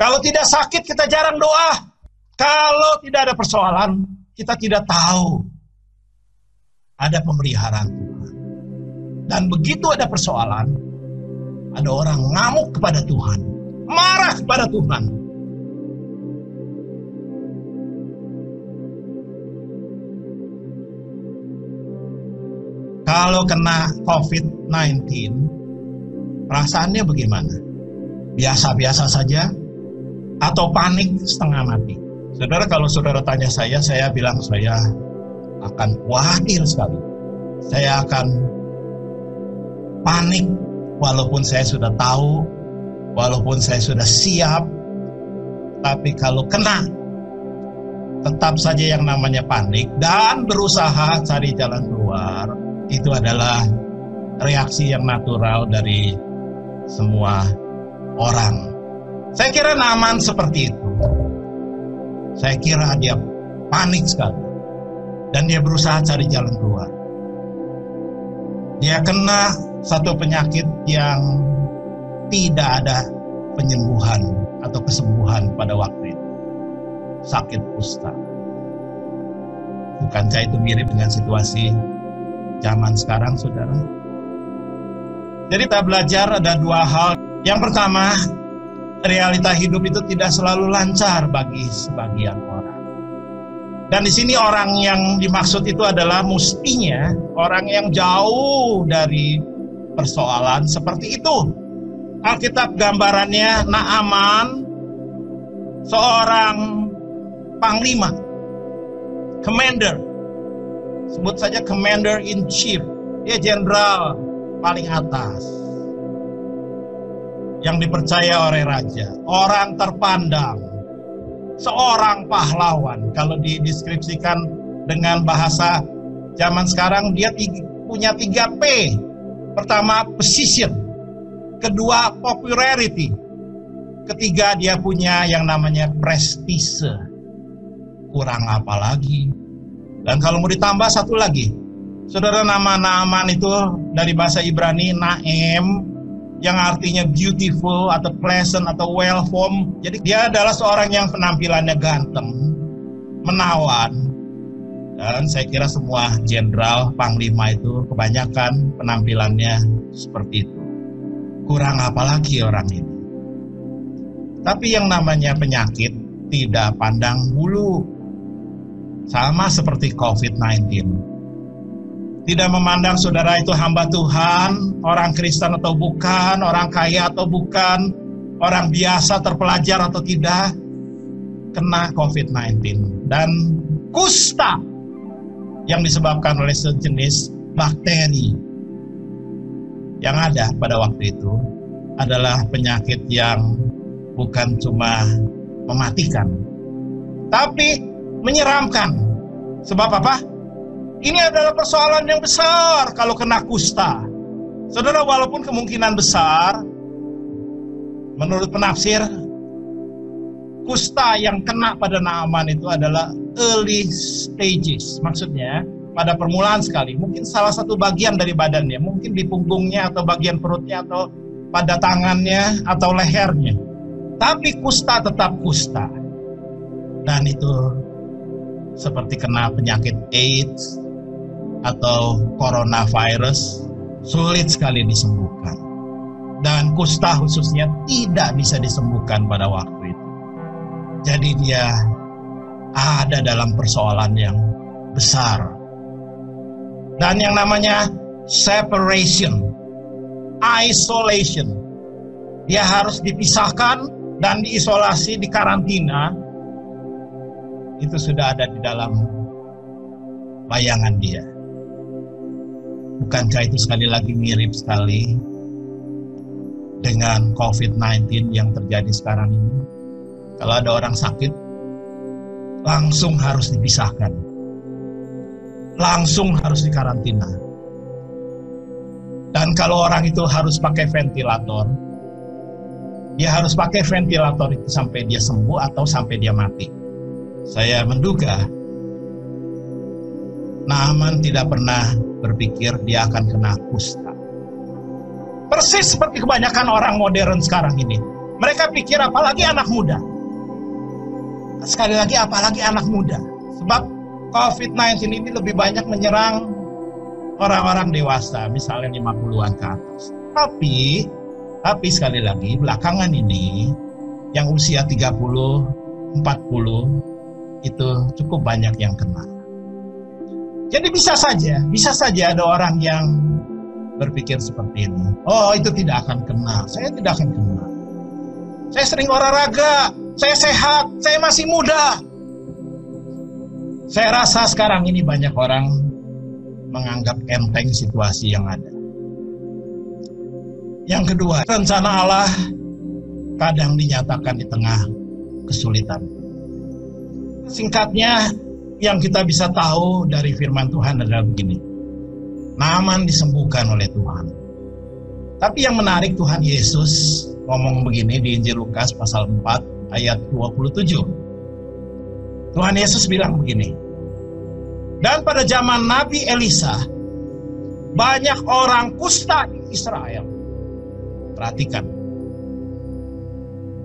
Kalau tidak sakit, kita jarang doa. Kalau tidak ada persoalan, kita tidak tahu ada pemeliharaan Tuhan. Dan begitu ada persoalan, ada orang ngamuk kepada Tuhan, marah kepada Tuhan. Kalau kena COVID-19, perasaannya bagaimana? Biasa-biasa saja? Atau panik setengah mati? Saudara, kalau saudara tanya saya bilang saya akan khawatir sekali. Saya akan panik walaupun saya sudah tahu, walaupun saya sudah siap. Tapi kalau kena, tetap saja yang namanya panik dan berusaha cari jalan keluar. Itu adalah reaksi yang natural dari semua orang. Saya kira Naaman seperti itu. Saya kira dia panik sekali. Dan dia berusaha cari jalan keluar. Dia kena satu penyakit yang tidak ada penyembuhan atau kesembuhan pada waktu itu. Sakit kusta. Bukankah itu mirip dengan situasi zaman sekarang, saudara? Jadi kita belajar ada dua hal. Yang pertama, realita hidup itu tidak selalu lancar bagi sebagian orang. Dan di sini orang yang dimaksud itu adalah mestinya orang yang jauh dari persoalan seperti itu. Alkitab gambarannya Naaman, seorang panglima, commander. Sebut saja commander in chief. Dia jenderal paling atas yang dipercaya oleh raja, orang terpandang, seorang pahlawan. Kalau dideskripsikan dengan bahasa zaman sekarang, dia punya 3P. Pertama, position. Kedua, popularity. Ketiga, dia punya yang namanya prestise. Kurang apa lagi? Dan kalau mau ditambah satu lagi, saudara, nama Naaman itu dari bahasa Ibrani Naem, yang artinya beautiful atau pleasant atau well-formed. Jadi dia adalah seorang yang penampilannya ganteng, menawan. Dan saya kira semua jenderal, panglima itu kebanyakan penampilannya seperti itu. Kurang apa lagi orang ini? Tapi yang namanya penyakit tidak pandang bulu. Sama seperti COVID-19. Tidak memandang saudara itu hamba Tuhan, orang Kristen atau bukan, orang kaya atau bukan, orang biasa terpelajar atau tidak, kena COVID-19. Dan kusta yang disebabkan oleh sejenis bakteri yang ada pada waktu itu adalah penyakit yang bukan cuma mematikan, tapi menyeramkan. Sebab apa? Ini adalah persoalan yang besar kalau kena kusta. Saudara, walaupun kemungkinan besar, menurut penafsir, kusta yang kena pada Naaman itu adalah early stages. Maksudnya, pada permulaan sekali. Mungkin salah satu bagian dari badannya. Mungkin di punggungnya atau bagian perutnya atau pada tangannya atau lehernya. Tapi kusta tetap kusta. Dan itu seperti kena penyakit AIDS atau coronavirus, sulit sekali disembuhkan. Dan kusta khususnya tidak bisa disembuhkan pada waktu itu. Jadi dia ada dalam persoalan yang besar. Dan yang namanya separation, isolation. Dia harus dipisahkan dan diisolasi, dikarantina. Itu sudah ada di dalam bayangan dia. Bukankah itu sekali lagi mirip sekali dengan COVID-19 yang terjadi sekarang ini? Kalau ada orang sakit, langsung harus dipisahkan. Langsung harus dikarantina. Dan kalau orang itu harus pakai ventilator, dia harus pakai ventilator itu sampai dia sembuh atau sampai dia mati. Saya menduga Naaman tidak pernah berpikir dia akan kena kusta. Persis seperti kebanyakan orang modern sekarang ini. Mereka pikir apalagi anak muda. Sekali lagi apalagi anak muda. Sebab COVID-19 ini lebih banyak menyerang orang-orang dewasa, misalnya 50-an ke atas. Tapi sekali lagi belakangan ini yang usia 30, 40 itu cukup banyak yang kena. Jadi bisa saja ada orang yang berpikir seperti ini. Oh, itu tidak akan kena. Saya tidak akan kena. Saya sering olahraga, saya sehat, saya masih muda. Saya rasa sekarang ini banyak orang menganggap enteng situasi yang ada. Yang kedua, rencana Allah kadang dinyatakan di tengah kesulitan. Singkatnya, yang kita bisa tahu dari firman Tuhan adalah begini. Naaman disembuhkan oleh Tuhan. Tapi yang menarik, Tuhan Yesus ngomong begini di Injil Lukas pasal 4 ayat 27. Tuhan Yesus bilang begini. Dan pada zaman Nabi Elisa, banyak orang kusta di Israel. Perhatikan.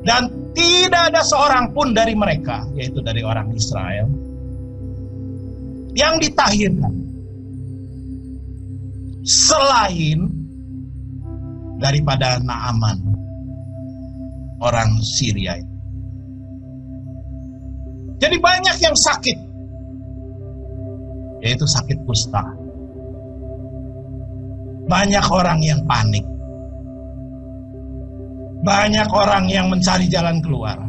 Dan tidak ada seorang pun dari mereka, yaitu dari orang Israel, yang ditahirkan selain daripada Naaman, orang Syria. Jadi banyak yang sakit, yaitu sakit kusta. Banyak orang yang panik. Banyak orang yang mencari jalan keluar.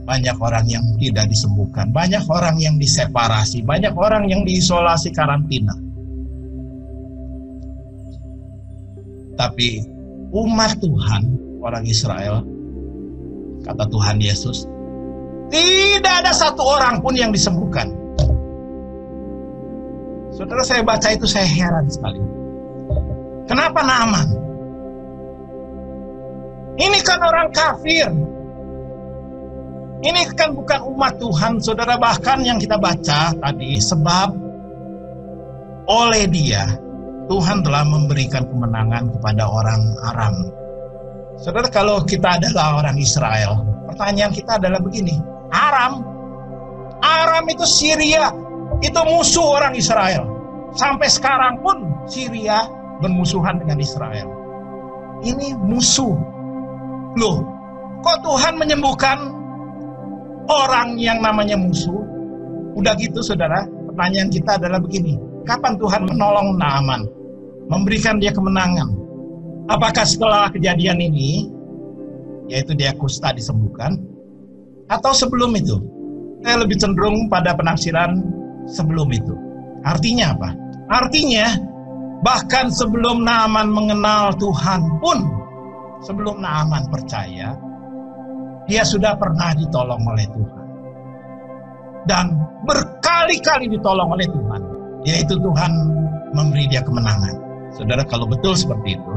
Banyak orang yang tidak disembuhkan. Banyak orang yang diseparasi. Banyak orang yang diisolasi karantina. Tapi umat Tuhan, orang Israel, kata Tuhan Yesus, tidak ada satu orang pun yang disembuhkan. Saudara, saya baca itu saya heran sekali. Kenapa Naaman? Ini kan orang kafir. Ini kan bukan umat Tuhan, saudara. Bahkan yang kita baca tadi, sebab oleh dia Tuhan telah memberikan kemenangan kepada orang Aram. Saudara, kalau kita adalah orang Israel, pertanyaan kita adalah begini. Aram itu Syria, itu musuh orang Israel. Sampai sekarang pun Syria bermusuhan dengan Israel. Ini musuh. Loh, kok Tuhan menyembuhkan orang yang namanya musuh? Udah gitu, saudara, pertanyaan kita adalah begini. Kapan Tuhan menolong Naaman? Memberikan dia kemenangan? Apakah setelah kejadian ini, yaitu dia kusta disembuhkan? Atau sebelum itu? Saya lebih cenderung pada penafsiran sebelum itu. Artinya apa? Artinya, bahkan sebelum Naaman mengenal Tuhan pun, sebelum Naaman percaya, dia sudah pernah ditolong oleh Tuhan. Dan berkali-kali ditolong oleh Tuhan. Yaitu Tuhan memberi dia kemenangan. Saudara, kalau betul seperti itu,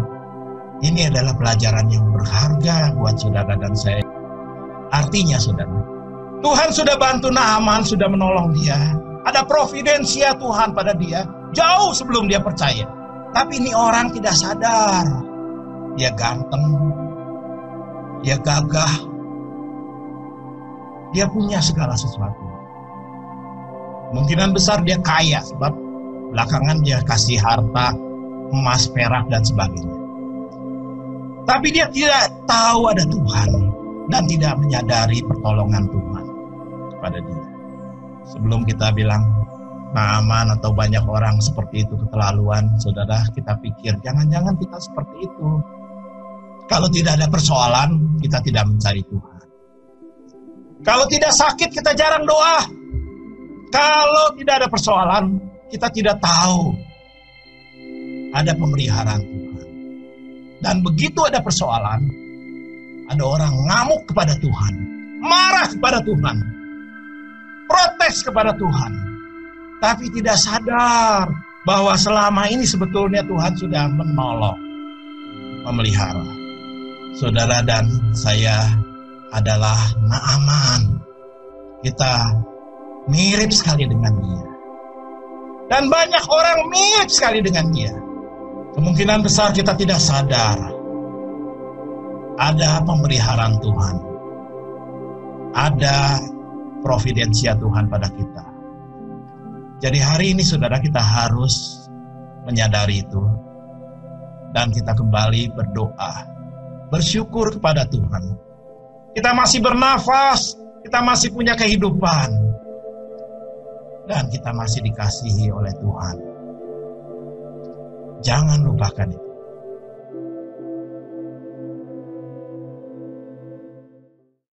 ini adalah pelajaran yang berharga buat saudara dan saya. Artinya, saudara, Tuhan sudah bantu Naaman, sudah menolong dia. Ada providensia Tuhan pada dia, jauh sebelum dia percaya. Tapi ini orang tidak sadar. Dia ganteng, dia gagah, dia punya segala sesuatu. Kemungkinan besar dia kaya, sebab belakangan dia kasih harta, emas, perak, dan sebagainya. Tapi dia tidak tahu ada Tuhan, dan tidak menyadari pertolongan Tuhan kepada dia. Sebelum kita bilang Naaman atau banyak orang seperti itu keterlaluan, saudara, kita pikir jangan-jangan kita seperti itu. Kalau tidak ada persoalan, kita tidak mencari Tuhan. Kalau tidak sakit, kita jarang doa. Kalau tidak ada persoalan, kita tidak tahu ada pemeliharaan Tuhan. Dan begitu ada persoalan, ada orang ngamuk kepada Tuhan, marah kepada Tuhan, protes kepada Tuhan, tapi tidak sadar bahwa selama ini sebetulnya Tuhan sudah menolong, memelihara. Saudara dan saya adalah Naaman. Kita mirip sekali dengan dia. Dan banyak orang mirip sekali dengan dia. Kemungkinan besar kita tidak sadar ada pemeliharaan Tuhan, ada providensia Tuhan pada kita. Jadi hari ini saudara, kita harus menyadari itu, dan kita kembali berdoa, bersyukur kepada Tuhan. Kita masih bernafas, kita masih punya kehidupan, dan kita masih dikasihi oleh Tuhan. Jangan lupakan itu.